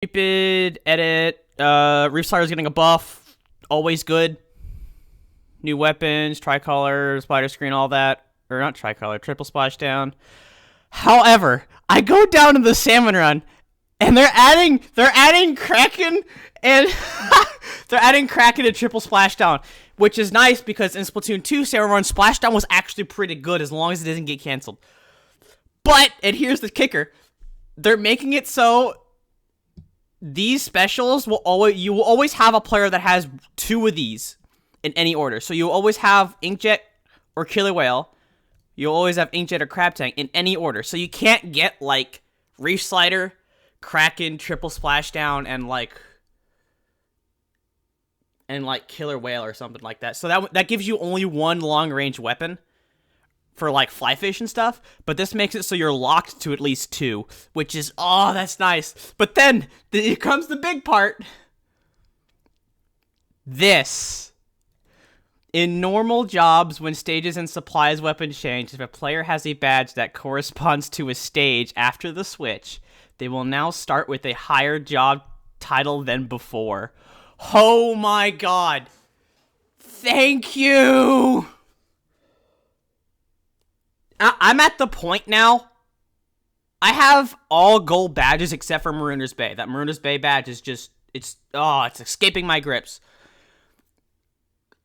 Stupid edit. Reef Slider's getting a buff. Always good. New weapons, tricolor, spider screen, all that. Or not tricolor, triple splashdown. However, I go down to the Salmon Run, and they're adding Kraken and they're adding Kraken to triple splashdown, which is nice because in Splatoon 2, Salmon Run splashdown was actually pretty good as long as it doesn't get canceled. But, and here's the kicker, they're making it so these specials you will always have a player that has two of these in any order. So you'll always have Inkjet or Killer Whale. You'll always have Inkjet or Crab Tank in any order. So you can't get like Reef Slider, Kraken, triple splashdown, and Killer Whale or something like that. So that gives you only one long range weapon for like fly fish and stuff, but this makes it so you're locked to at least two, which is, oh, that's nice. But then here comes the big part. This. In normal jobs, when stages and supplies weapons change, if a player has a badge that corresponds to a stage after the switch, they will now start with a higher job title than before. Oh my god. Thank you! I'm at the point now, I have all gold badges except for Marooner's Bay. That Marooner's Bay badge is just, it's escaping my grips.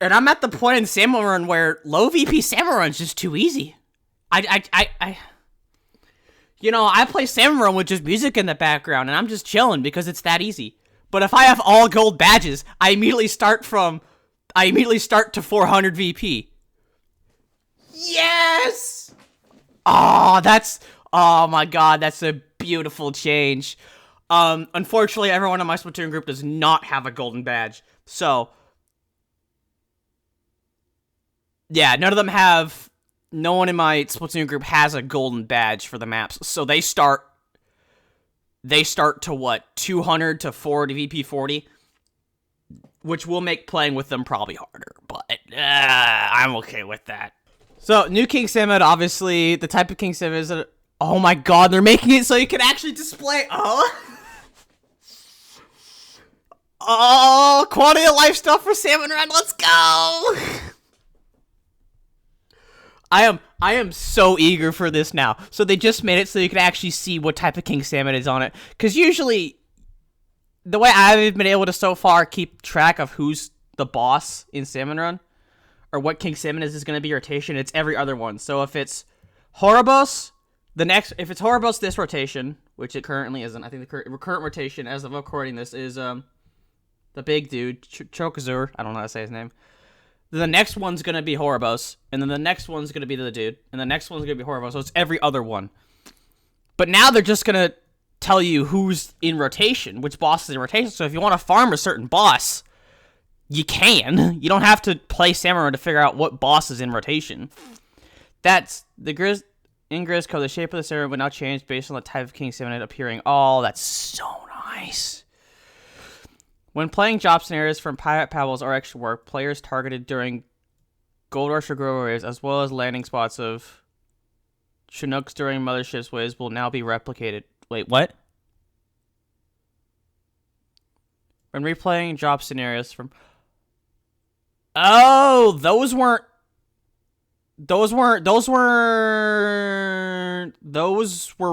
And I'm at the point in Salmon Run where low VP Salmon Run is just too easy. I play Salmon Run with just music in the background and I'm just chilling because it's that easy. But if I have all gold badges, I immediately start to 400 VP. Yes! Oh my god, that's a beautiful change. Unfortunately, everyone in my Splatoon group does not have a golden badge. So, yeah, no one in my Splatoon group has a golden badge for the maps. So they start to what, 200 to 40 VP 40, which will make playing with them probably harder, but I'm okay with that. So, new King Salmon, obviously, the type of King Salmon is that, oh my god, they're making it so you can actually display, quality of life stuff for Salmon Run, let's go! I am so eager for this now. So they just made it so you can actually see what type of King Salmon is on it. Because usually, the way I've been able to so far keep track of who's the boss in Salmon Run, or what King Salmon is going to be rotation, it's every other one. So if it's Horobos, if it's Horobos this rotation, which it currently isn't, I think the current rotation as of recording this is the big dude, Chokazur, I don't know how to say his name. The next one's going to be Horobos, and then the next one's going to be the dude, and the next one's going to be Horobos, so it's every other one. But now they're just going to tell you who's in rotation, which boss is in rotation, so if you want to farm a certain boss, you can. You don't have to play Salmon Run to figure out what boss is in rotation. That's the Ingress code. The shape of the server will now change based on the type of King Salmon appearing. Oh, that's so nice. When playing job scenarios from Pirate Pebbles or Extra Work, players targeted during Gold Rush or Grow waves, as well as landing spots of Chinooks during Mothership's waves, will now be replicated. Wait, what? When replaying job scenarios from... Oh, those were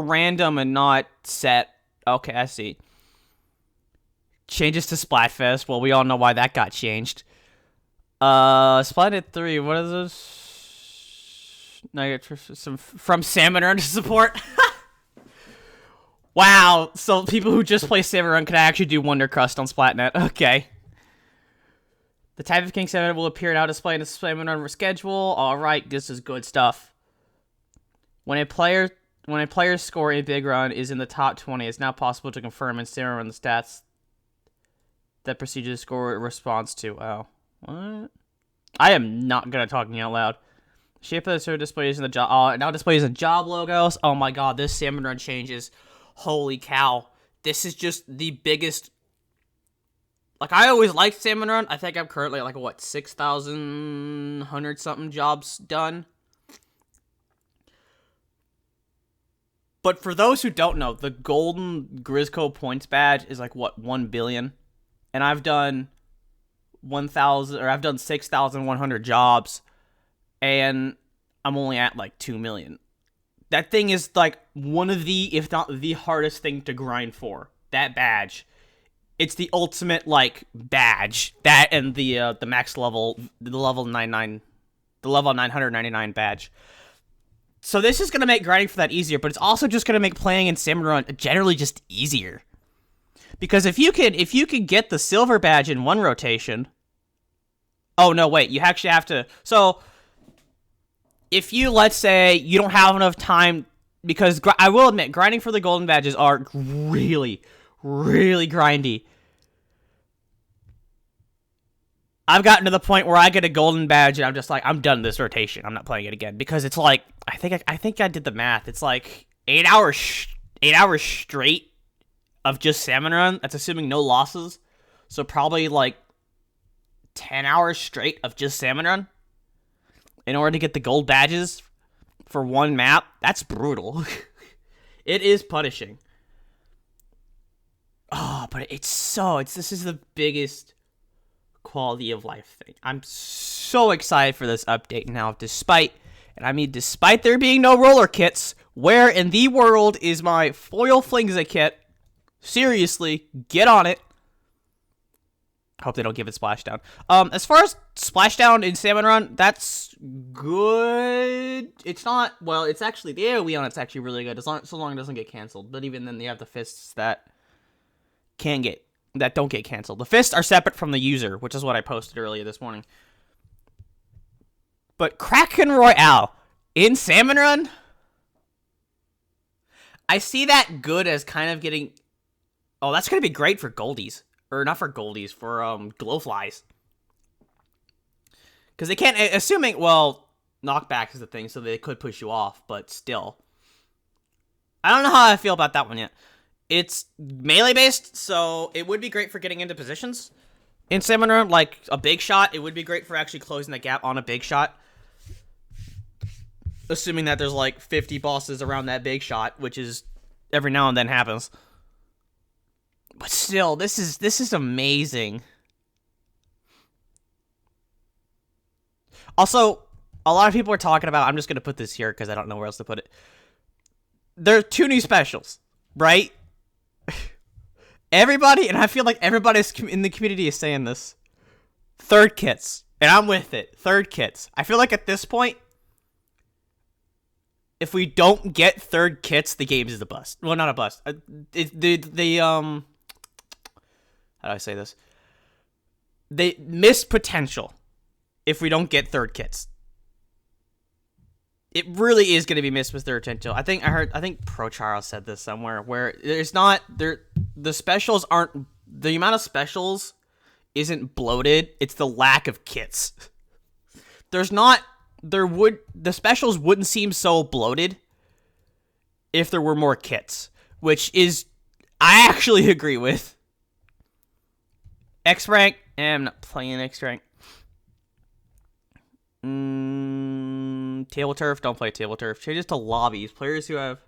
random and not set. Okay, I see. Changes to Splatfest. Well, we all know why that got changed. Splendid 3, what is this? Now I get some from Salmon Run to support. Wow, so people who just play Salmon Run can actually do Wonder Crust on Splatnet. Okay. The type of King Salmon will appear now displaying the Salmon Run schedule. Alright, this is good stuff. When a player's score in Big Run is in the top 20, it's now possible to confirm in Salmon Run the stats that procedure score responds to. Oh. What? I am not good at talking out loud. Shape of the server displays in the job. Now displays the job logos. Oh my god, this Salmon Run changes. Holy cow. This is just the biggest. Like, I always liked Salmon Run. I think I'm currently at, like, what, 6,100 something jobs done. But for those who don't know, the golden Grizzco points badge is like what, 1 billion, and I've done 1,000 or I've done 6,100 jobs, and I'm only at like 2 million. That thing is like one of the, if not the hardest thing to grind for. That badge. It's the ultimate like badge. That and the max level, the level 999 badge. So this is gonna make grinding for that easier, but it's also just gonna make playing in Salmon Run generally just easier. Because if you can get the silver badge in one rotation. Oh no, wait, you actually have to. So if you, let's say, you don't have enough time, because I will admit, grinding for the golden badges are really, really grindy. I've gotten to the point where I get a golden badge and I'm just like, I'm done this rotation. I'm not playing it again, because it's like, I think I did the math. It's like 8 hours straight of just Salmon Run. That's assuming no losses. So probably like 10 hours straight of just Salmon Run in order to get the gold badges for one map. That's brutal. It is punishing. Oh, but this is the biggest quality of life thing. I'm so excited for this update now, despite there being no roller kits. Where in the world is my foil Flingza kit? Seriously, get on it. Hope they don't give it Splashdown. As far as Splashdown in Salmon Run, that's good. It's not, well, it's actually, the AoE on it's actually really good, so long it doesn't get canceled. But even then, they have the fists that don't get canceled. The fists are separate from the user, which is what I posted earlier this morning. But Kraken Royale in Salmon Run, I see that good as kind of getting, oh, that's going to be great for goldies. Or not for goldies, for glowflies. Because they can't, assuming, well, knockback is the thing, so they could push you off, but still. I don't know how I feel about that one yet. It's melee based, so it would be great for getting into positions in Salmon Run, like a big shot. It would be great for actually closing the gap on a big shot. Assuming that there's like 50 bosses around that big shot, which is every now and then happens. But still, this is amazing. Also, a lot of people are talking about, I'm just going to put this here because I don't know where else to put it. There are 2 new specials, right? Everybody, and I feel like everybody in the community is saying this. Third kits. And I'm with it. Third kits. I feel like at this point, if we don't get third kits, the game is a bust. Well, not a bust. How do I say this? They miss potential if we don't get third kits. It really is going to be missed with third potential. I think Pro Charles said this somewhere, where the specials aren't, the amount of specials isn't bloated, it's the lack of kits. The specials wouldn't seem so bloated if there were more kits, which is, I actually agree with. X-Rank, I'm not playing X-Rank. Table Turf, don't play Table Turf. Changes to lobbies. Players who have...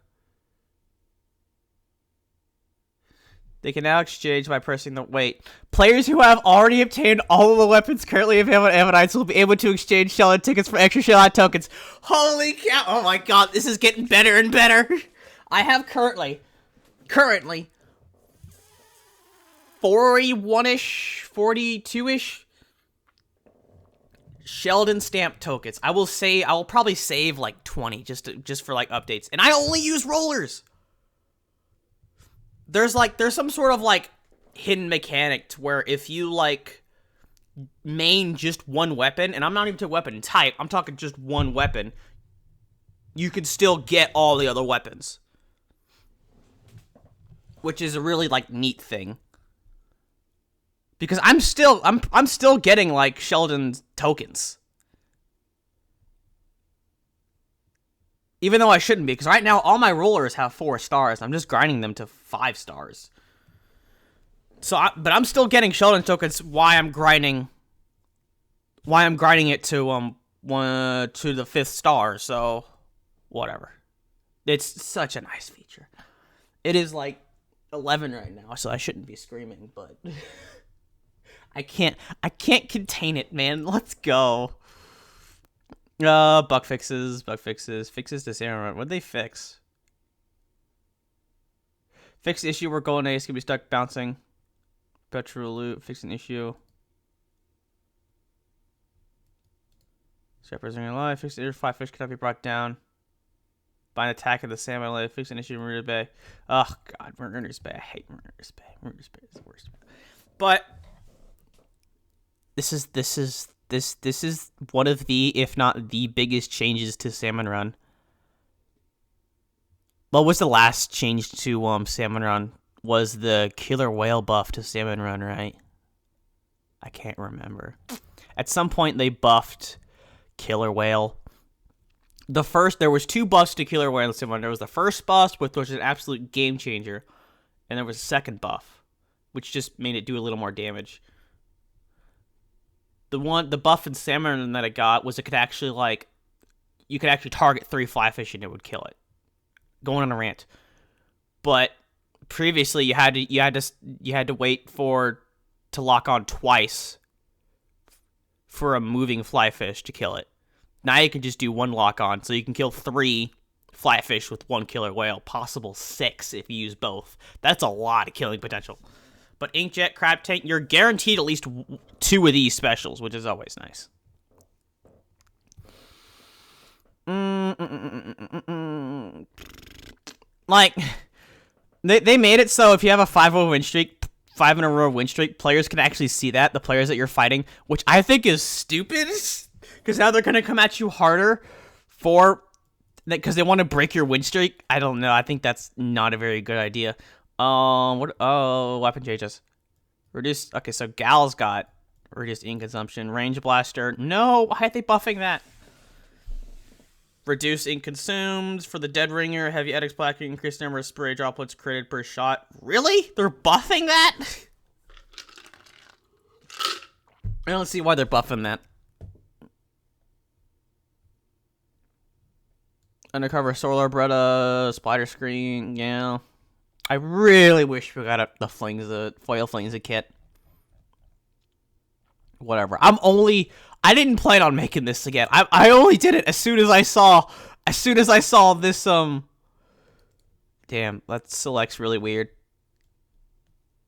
They can now exchange by pressing the... Wait. Players who have already obtained all of the weapons currently available at Ammonites will be able to exchange Shell-Out tickets for extra Shell-Out tokens. Holy cow! Oh my god, this is getting better and better. I have currently 41-ish, 42-ish Sheldon stamp tokens. I will probably save like 20 just for like updates. And I only use rollers. There's some sort of like hidden mechanic to where if you like main just one weapon, and I'm not even to weapon type, I'm talking just one weapon, you can still get all the other weapons. Which is a really like neat thing. Because I'm still getting like Sheldon's tokens. Even though I shouldn't be, because right now all my rollers have 4 stars. I'm just grinding them to 5 stars. But I'm still getting Sheldon tokens. Why I'm grinding it to the 5th star. So whatever. It's such a nice feature. It is like 11 right now, so I shouldn't be screaming, but I can't contain it, man. Let's go. Bug fixes to Salmon. What'd they fix? Fix the issue where golden eggs can be stuck bouncing. Petrol loot, fix an issue. Shepherds are alive. Fix the inner fly fish cannot be brought down by an attack of the salmon alive. Fix an issue in Mariner's Bay. Oh god, Mariner's Bay. I hate Mariner's Bay. Mariner's Bay is the worst. But this is one of the, if not the biggest changes to Salmon Run. What was the last change to Salmon Run? Was the killer whale buff to Salmon Run, right? I can't remember. At some point they buffed killer whale. There was 2 buffs to killer whale in Salmon Run. There was the first buff, which was an absolute game changer, and there was a second buff, which just made it do a little more damage. The buff in Salmon Run that I got was you could actually target 3 fly fish and it would kill it. Going on a rant. But previously you had to wait to lock on twice for a moving fly fish to kill it. Now you can just do 1 lock on, so you can kill 3 fly fish with 1 killer whale, possible 6 if you use both. That's a lot of killing potential. But Inkjet, Crab Tank, you're guaranteed at least 2 of these specials, which is always nice. Like, they made it so if you have a 5-0 win streak, 5 in a row win streak, players can actually see that, the players that you're fighting, which I think is stupid, because now they're going to come at you harder because they want to break your win streak. I don't know. I think that's not a very good idea. Weapon changes. Reduce. Okay, so Gal's got reduced ink consumption. Range blaster. No, why are they buffing that? Reduce ink consumed for the Dead Ringer. Heavy edX black. Increase number of spray droplets created per shot. Really? They're buffing that? I don't see why they're buffing that. Undercover solar Bretta, spider screen, yeah. I really wish we got the foil flings kit. Whatever. I didn't plan on making this again. I only did it as soon as I saw this damn, that select's really weird.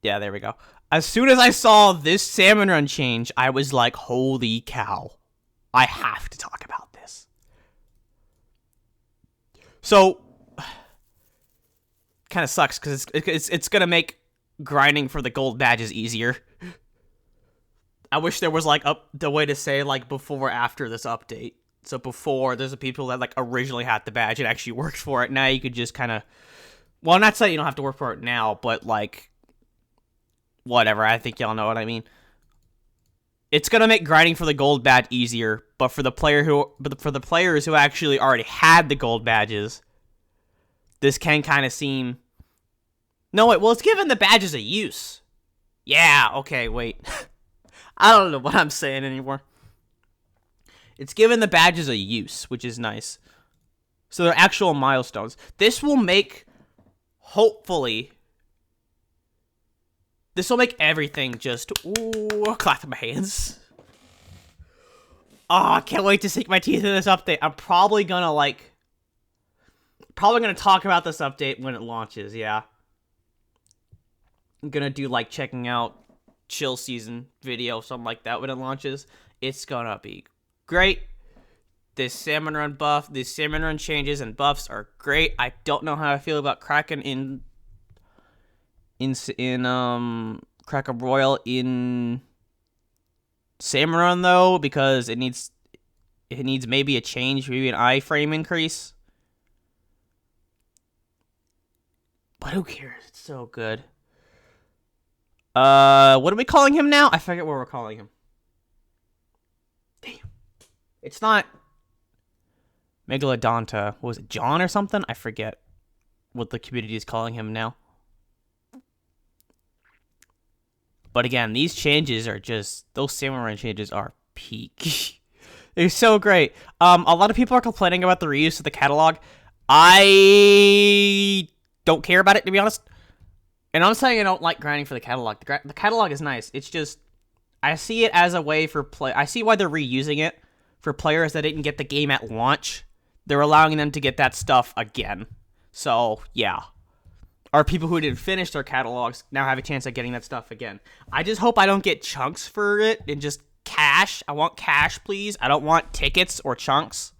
Yeah, there we go. As soon as I saw this Salmon Run change, I was like, holy cow. I have to talk about this. So kind of sucks because it's gonna make grinding for the gold badges easier. I wish there was like the way to say like before or after this update. So before, there's the people that like originally had the badge and actually worked for it. Now you could just kind of, well, not saying you don't have to work for it now, but like whatever. I think y'all know what I mean. It's gonna make grinding for the gold badge easier, but for the players who actually already had the gold badges, this can kind of seem. No, wait. Well, it's given the badges a use. Yeah. Okay. Wait. I don't know what I'm saying anymore. It's given the badges a use, which is nice. So they're actual milestones. This will make, hopefully, this will make everything just, ooh, clap my hands. Oh, I can't wait to sink my teeth in this update. I'm probably gonna talk about this update when it launches, yeah. I'm gonna do like checking out chill season video, something like that when it launches. It's gonna be great. This Salmon Run buff, these Salmon Run changes and buffs are great. I don't know how I feel about Kraken in Kraken Royal in Salmon Run though, because it needs maybe a change, maybe an iframe increase. But who cares? It's so good. What are we calling him now? I forget what we're calling him. Damn. It's not Megalodonta. What was it, John or something? I forget what the community is calling him now. But again, these changes are just, those Salmon Run changes are peak. They're so great. A lot of people are complaining about the reuse of the catalog. I don't care about it, to be honest. And I'm saying I don't like grinding for the catalog. The catalog is nice. It's just I see it as a way for play. I see why they're reusing it for players that didn't get the game at launch. They're allowing them to get that stuff again. So yeah, or people who didn't finish their catalogs now have a chance at getting that stuff again. I just hope I don't get chunks for it and just cash. I want cash, please. I don't want tickets or chunks.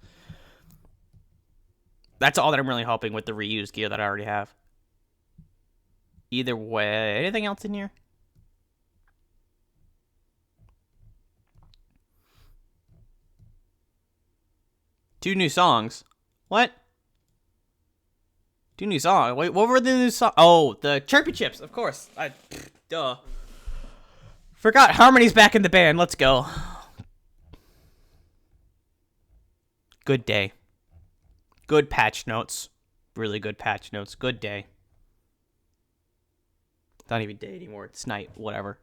That's all that I'm really hoping with the reused gear that I already have. Either way, anything else in here? Two new songs. What? Two new songs. Wait, what were the new songs? Oh, the Chirpy Chips, of course. Duh. Forgot Harmony's back in the band. Let's go. Good day. Good patch notes. Really good patch notes. Good day. Not even day anymore. It's night. Whatever.